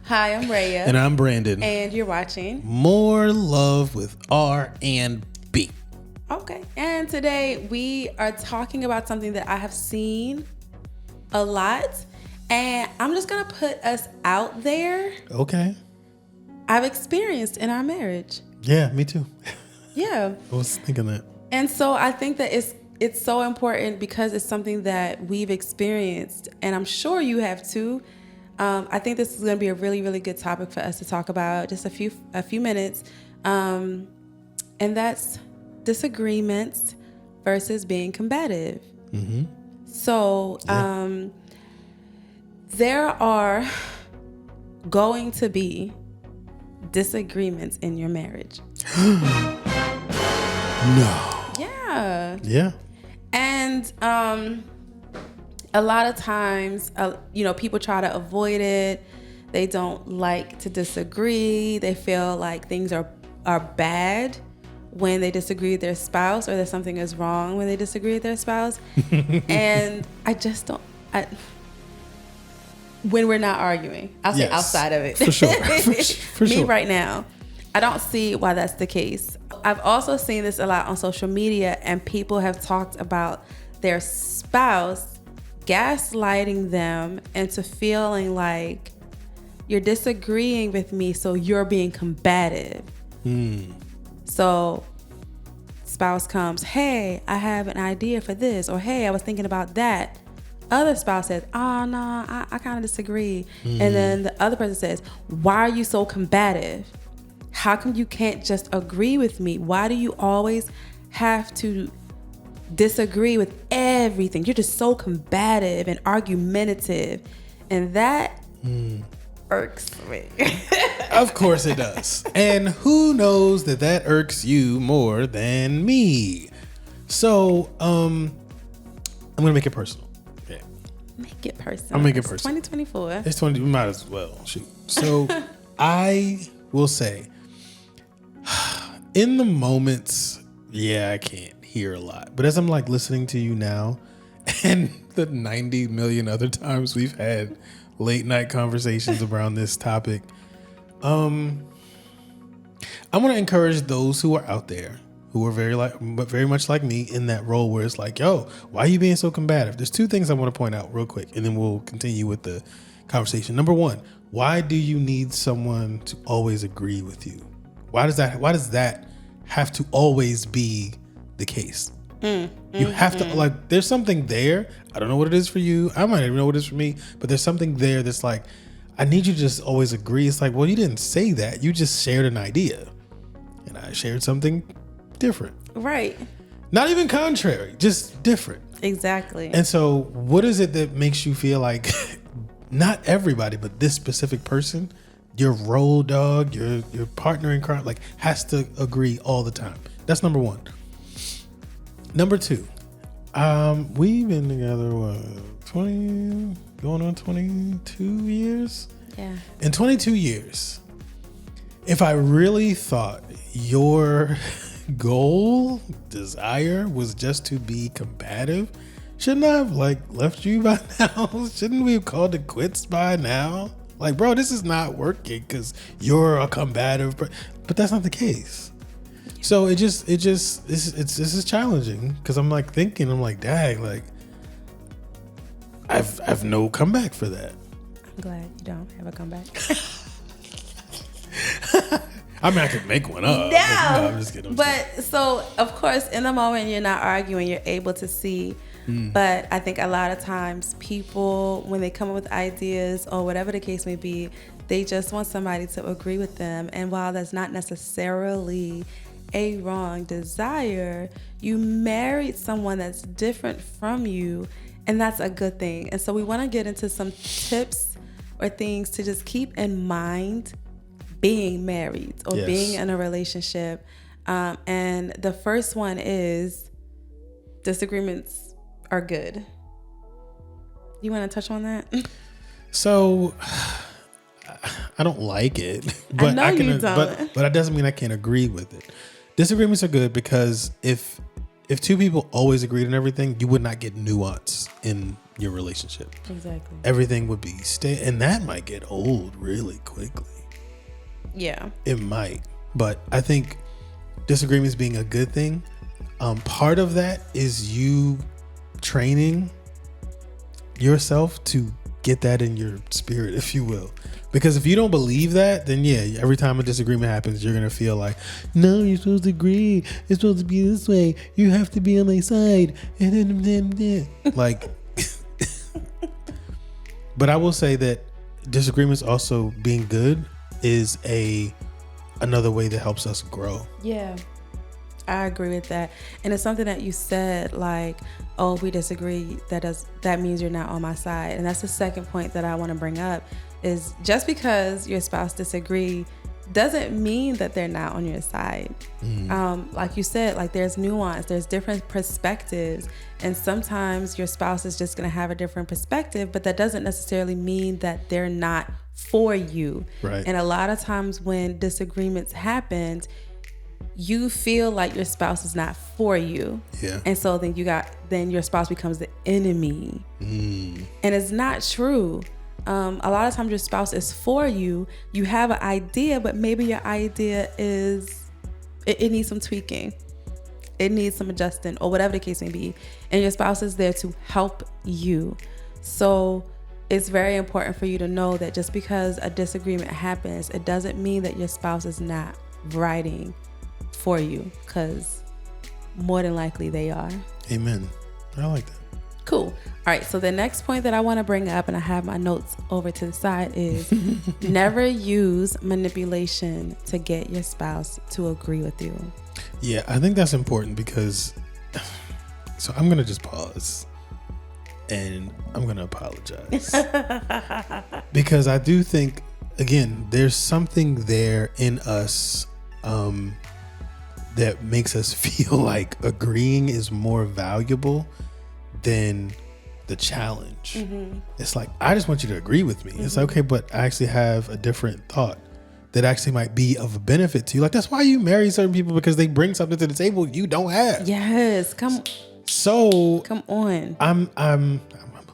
Hi, I'm Raya. And I'm Brandon. And you're watching More Love with R and B. Okay. And today we are talking about something that I have seen a lot. And I'm just going to put us out there. Okay. I've experienced in our marriage. Yeah, me too. Yeah. I was thinking that. And so I think that it's so important because it's something that we've experienced. And I'm sure you have too. I think this is going to be a really, really good topic for us to talk about. Just a few minutes. And that's disagreements versus being combative. Mm-hmm. So there are going to be disagreements in your marriage. No. Yeah. Yeah. And a lot of times, people try to avoid it. They don't like to disagree. They feel like things are bad when they disagree with their spouse, or that something is wrong when they disagree with their spouse. And I just don't. When we're not arguing, I'll say outside of it. For sure. For Me sure. right now, I don't see why that's the case. I've also seen this a lot on social media, and people have talked about their spouse gaslighting them into feeling like you're disagreeing with me, so you're being combative. So spouse comes, hey, I have an idea for this, or hey, I was thinking about that. Other spouse says, oh no, I kind of disagree. And then the other person says, why are you so combative? How come you can't just agree with me? Why do you always have to disagree with everything? You're just so combative and argumentative. And that irks me. Of course it does. And who knows that irks you more than me? So, I'm going to make it personal. Yeah. Make it personal. I'll make it personal. 2024. It's 20. We might as well. Shoot. So, I will say, in the moments, I can't hear a lot. But as I'm like listening to you now, and the 90 million other times we've had late night conversations around this topic, I want to encourage those who are out there who are very much like me in that role where it's like, yo, why are you being so combative? There's two things I want to point out real quick, and then we'll continue with the conversation. Number one, why do you need someone to always agree with you? Why does that have to always be the case? You have to, there's something there. I don't know what it is for you. I might even know what it is for me, but there's something there that's like, I need you to just always agree. It's like, well, you didn't say that. You just shared an idea. And I shared something different. Right. Not even contrary, just different. Exactly. And so what is it that makes you feel like not everybody, but this specific person, your road dog, your partner in crime, has to agree all the time? That's number one. Number two, we've been together, 20, going on 22 years? Yeah. In 22 years, if I really thought your goal, desire was just to be combative, shouldn't I have left you by now? Shouldn't we have called it quits by now? Bro, this is not working because you're a combative, but that's not the case. So this is challenging because I'm thinking, dang, I've no comeback for that. I'm glad you don't have a comeback. I mean, I could make one up. No, I'm just kidding. But so, of course, in the moment you're not arguing, you're able to see. But I think a lot of times people, when they come up with ideas or whatever the case may be, they just want somebody to agree with them. And while that's not necessarily a wrong desire, you married someone that's different from you, and that's a good thing. And so we want to get into some tips or things to just keep in mind being married or being in a relationship. And the first one is disagreements are good. You want to touch on that? So I don't like it, but I know you don't. But that doesn't mean I can't agree with it. Disagreements are good because if two people always agreed on everything, you would not get nuance in your relationship. Exactly. Everything would be and that might get old really quickly. Yeah. It might. But I think disagreements being a good thing, part of that is you training yourself to get that in your spirit, if you will. Because if you don't believe that, then yeah, every time a disagreement happens, you're going to feel like, no, you're supposed to agree. It's supposed to be this way. You have to be on my side. And then, like, but I will say that disagreements also being good is another way that helps us grow. Yeah, I agree with that. And it's something that you said, like, oh, we disagree. That means you're not on my side. And that's the second point that I want to bring up, is just because your spouse disagree doesn't mean that they're not on your side. Like you said, like, there's nuance, there's different perspectives, and sometimes your spouse is just going to have a different perspective, but that doesn't necessarily mean that they're not for you. Right. And a lot of times when disagreements happen, you feel like your spouse is not for you. Yeah. And so then your spouse becomes the enemy. And it's not true. A lot of times your spouse is for you. You have an idea, but maybe your idea it needs some tweaking. It needs some adjusting, or whatever the case may be. And your spouse is there to help you. So it's very important for you to know that just because a disagreement happens, it doesn't mean that your spouse is not riding for you, because more than likely they are. Amen. I like that. Cool. All right. So the next point that I want to bring up, and I have my notes over to the side, is never use manipulation to get your spouse to agree with you. Yeah, I think that's important because, so I'm going to just pause and I'm going to apologize because I do think, again, there's something there in us that makes us feel like agreeing is more valuable than the challenge. It's like, I just want you to agree with me. It's like, okay, but I actually have a different thought that actually might be of a benefit to you. Like, that's why you marry certain people, because they bring something to the table you don't have. Yes. Come on. I'm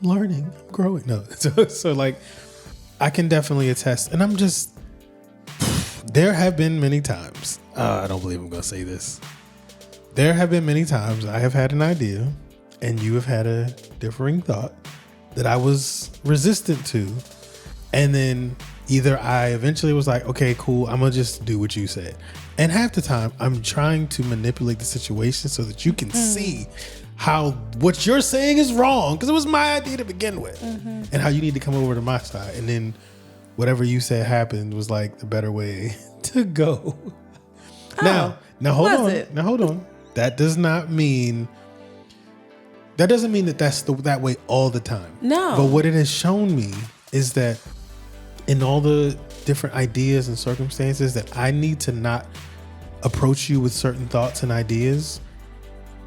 learning, I'm growing. No. So like, I can definitely attest. And there have been many times, I don't believe I'm going to say this. There have been many times I have had an idea and you have had a differing thought that I was resistant to. And then either I eventually was like, okay, cool, I'm going to just do what you said. And half the time I'm trying to manipulate the situation so that you can see how what you're saying is wrong, because it was my idea to begin with, and how you need to come over to my side. And then whatever you said happened was like the better way to go. Now hold on. That doesn't mean that that's that way all the time. No. But what it has shown me is that in all the different ideas and circumstances that I need to not approach you with certain thoughts and ideas,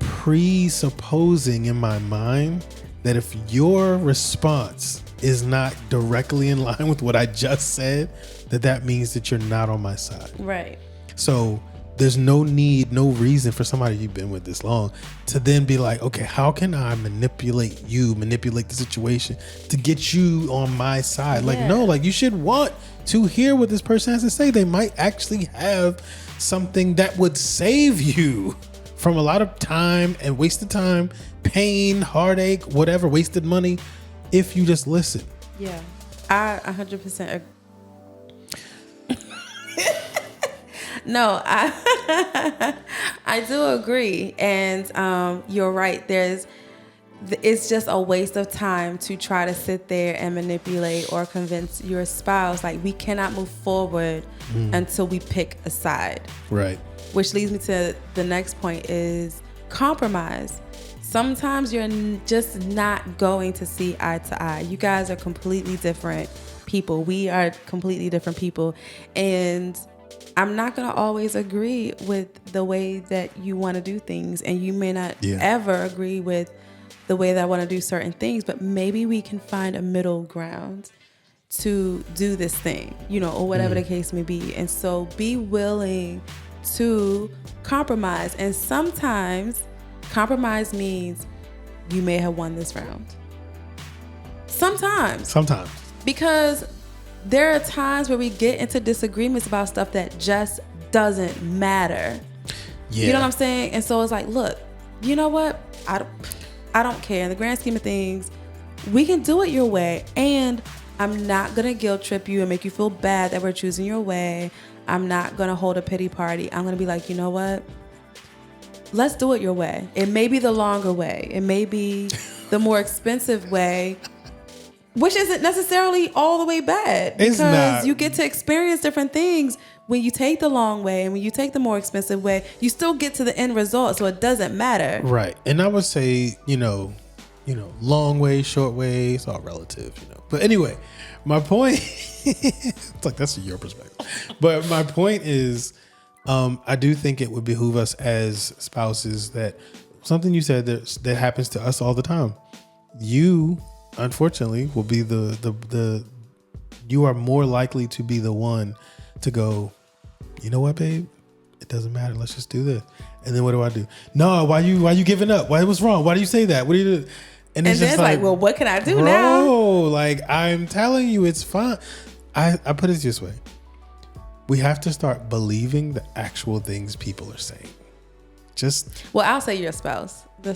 presupposing in my mind that if your response is not directly in line with what I just said, that means that you're not on my side. Right. So there's no reason for somebody you've been with this long to then be like, okay, how can I manipulate the situation to get you on my side? Like, no, like, you should want to hear what this person has to say. They might actually have something that would save you from a lot of time and wasted time, pain, heartache, whatever, wasted money, if you just listen. Yeah, I 100% agree. No, I do agree. And you're right. It's just a waste of time to try to sit there and manipulate or convince your spouse. Like, we cannot move forward until we pick a side. Right. Which leads me to the next point, is compromise. Sometimes you're just not going to see eye to eye. You guys are completely different people. We are completely different people. And I'm not going to always agree with the way that you want to do things. And you may not ever agree with the way that I want to do certain things. But maybe we can find a middle ground to do this thing, or whatever the case may be. And so be willing to compromise. And sometimes compromise means you may have won this round. Sometimes. Because there are times where we get into disagreements about stuff that just doesn't matter. Yeah. You know what I'm saying? And so it's like, look, you know what? I don't care. In the grand scheme of things, we can do it your way. And I'm not going to guilt trip you and make you feel bad that we're choosing your way. I'm not going to hold a pity party. I'm going to be like, you know what? Let's do it your way. It may be the longer way. It may be the more expensive way, which isn't necessarily all the way bad. Because you get to experience different things when you take the long way, and when you take the more expensive way, you still get to the end result. So it doesn't matter. Right. And I would say, long way, short way, it's all relative, But anyway, my point, it's like, that's your perspective. But my point is, I do think it would behoove us as spouses that something you said that happens to us all the time. You, unfortunately, will be you are more likely to be the one to go, you know what, babe? It doesn't matter. Let's just do this. And then what do? No, why you giving up? What's wrong? Why do you say that? What do you do? And then it's like, well, what can I do now? Like, I'm telling you, it's fine. I put it this way. We have to start believing the actual things people are saying. Well, I'll say your spouse. Your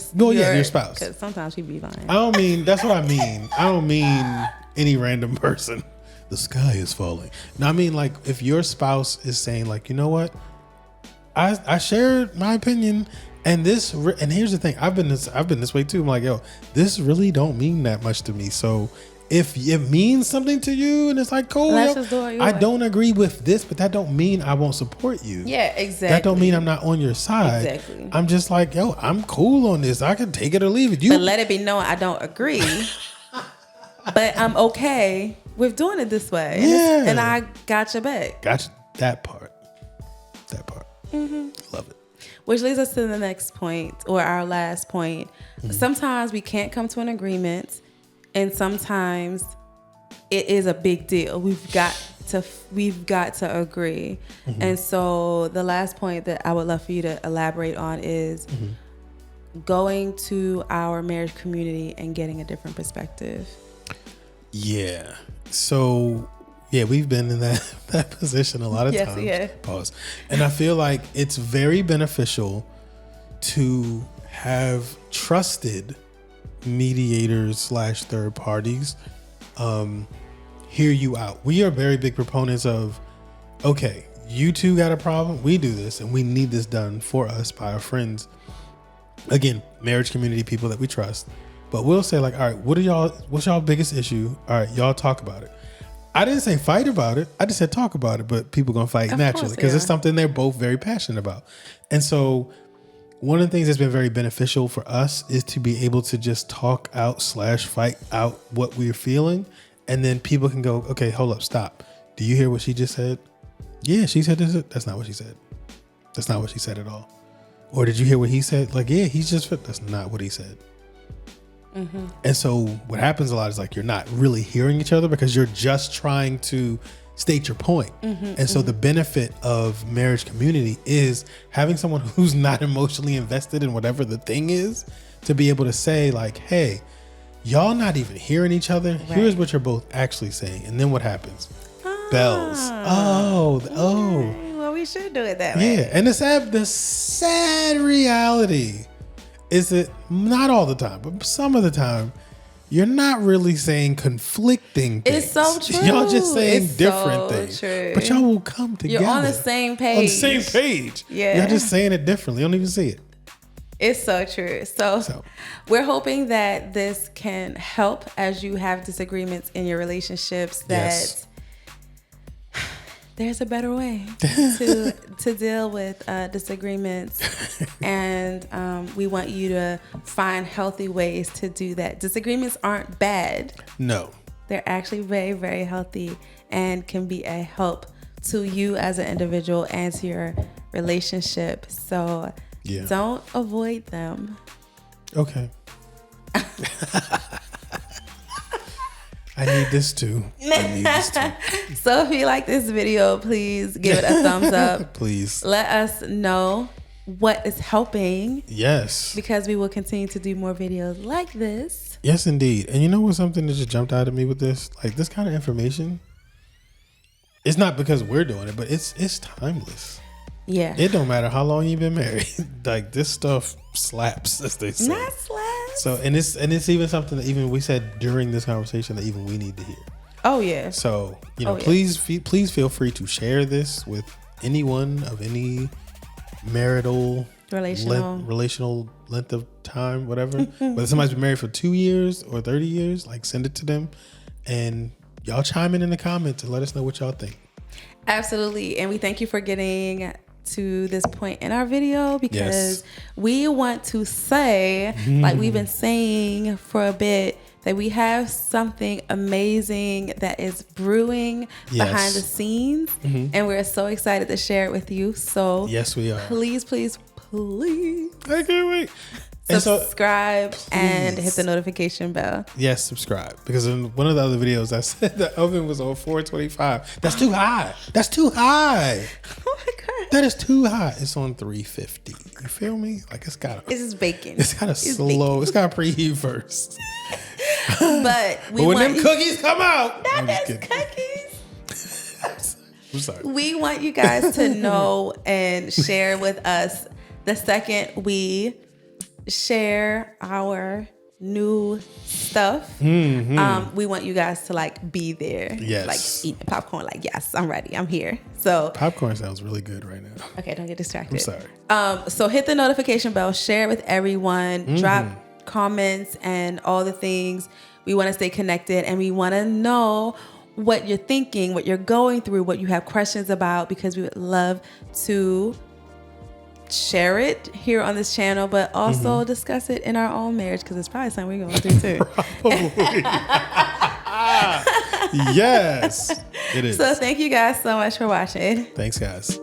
spouse. Because sometimes people be lying. That's what I mean. I don't mean any random person. The sky is falling. No, I mean, like, if your spouse is saying, like, you know what? I shared my opinion, and here's the thing. I've been this way too. I'm like, yo, this really don't mean that much to me. So if it means something to you, and it's like, cool, just do it I don't agree with this, but that don't mean I won't support you. Yeah, exactly. That don't mean I'm not on your side. Exactly. I'm just like, yo, I'm cool on this. I can take it or leave it. But let it be known I don't agree. But I'm okay with doing it this way. Yeah. And I got your back. Got that part. Mm-hmm. Love it. Which leads us to the next point, or our last point. Mm-hmm. Sometimes we can't come to an agreement, and sometimes it is a big deal. We've got to agree. Mm-hmm. And so the last point that I would love for you to elaborate on is going to our marriage community and getting a different perspective. Yeah. So, yeah, we've been in that position a lot of times. Yeah. Pause. And I feel like it's very beneficial to have trusted mediators / third parties hear you out. We are very big proponents of, okay, you two got a problem, we do this, and we need this done for us by our friends. Again, marriage community, people that we trust. But we'll say, like, all right, what's y'all biggest issue? All right, y'all talk about it. I didn't say fight about it. I just said talk about it, but people going to fight naturally because it's something they're both very passionate about. And so one of the things that's been very beneficial for us is to be able to just talk out / fight out what we're feeling. And then people can go, okay, hold up, stop. Do you hear what she just said? Yeah, she said this. That's not what she said. That's not what she said at all. Or did you hear what he said? Like, yeah, he's just, that's not what he said. Mm-hmm. And so what happens a lot is, like, you're not really hearing each other because you're just trying to state your point. Mm-hmm, and so the benefit of marriage community is having someone who's not emotionally invested in whatever the thing is to be able to say, like, hey, y'all not even hearing each other. Right. Here's what you're both actually saying. And then what happens? Bells. Oh. Well, we should do it that way. Yeah. And the sad reality is that not all the time, but some of the time, you're not really saying conflicting things. It's so true. Y'all just saying different things. True. But y'all will come together. You're on the same page. On the same page. Yeah. Y'all just saying it differently. You don't even see it. It's so true. So we're hoping that this can help as you have disagreements in your relationships, that there's a better way to deal with disagreements. And we want you to find healthy ways to do that. Disagreements aren't bad. No. They're actually very, very healthy and can be a help to you as an individual and to your relationship. So don't avoid them. Okay. I need this too. So if you like this video, please give it a thumbs up. Please. Let us know what is helping. Yes. Because we will continue to do more videos like this. Yes, indeed. And you know what's something that just jumped out at me with this? Like this kind of information, it's not because we're doing it, but it's timeless. Yeah. It don't matter how long you've been married. Like this stuff slaps, as they say. Not slaps. So and it's even something that even we said during this conversation that even we need to hear. Oh yeah. So please feel free to share this with anyone of any marital relational length of time, whatever. Whether somebody's been married for 2 years or 30 years, like send it to them, and y'all chime in the comments and let us know what y'all think. Absolutely, and we thank you for getting to this point in our video because we want to say, like we've been saying for a bit, that we have something amazing that is brewing behind the scenes, and we're so excited to share it with you. So yes, we are. Please. I can't wait. Subscribe and hit the notification bell. Yes, subscribe. Because in one of the other videos, I said the oven was on 425. That's too high. Oh my God. That is too high. It's on 350. You feel me? Like it's just baking. It's kind of slow. It's got to preheat first. But when them cookies come out. Not as cookies. I'm sorry. We want you guys to know and share with us the second we share our new stuff. We want you guys to like be there. Yes. Like eat popcorn. Like, yes, I'm ready. I'm here. So popcorn sounds really good right now. Okay, don't get distracted. I'm sorry. So hit the notification bell, share it with everyone, drop comments and all the things. We want to stay connected and we want to know what you're thinking, what you're going through, what you have questions about, because we would love to share it here on this channel, but also discuss it in our own marriage, because it's probably something we're going through too. Probably. Yes, it is. So thank you guys so much for watching. Thanks, guys.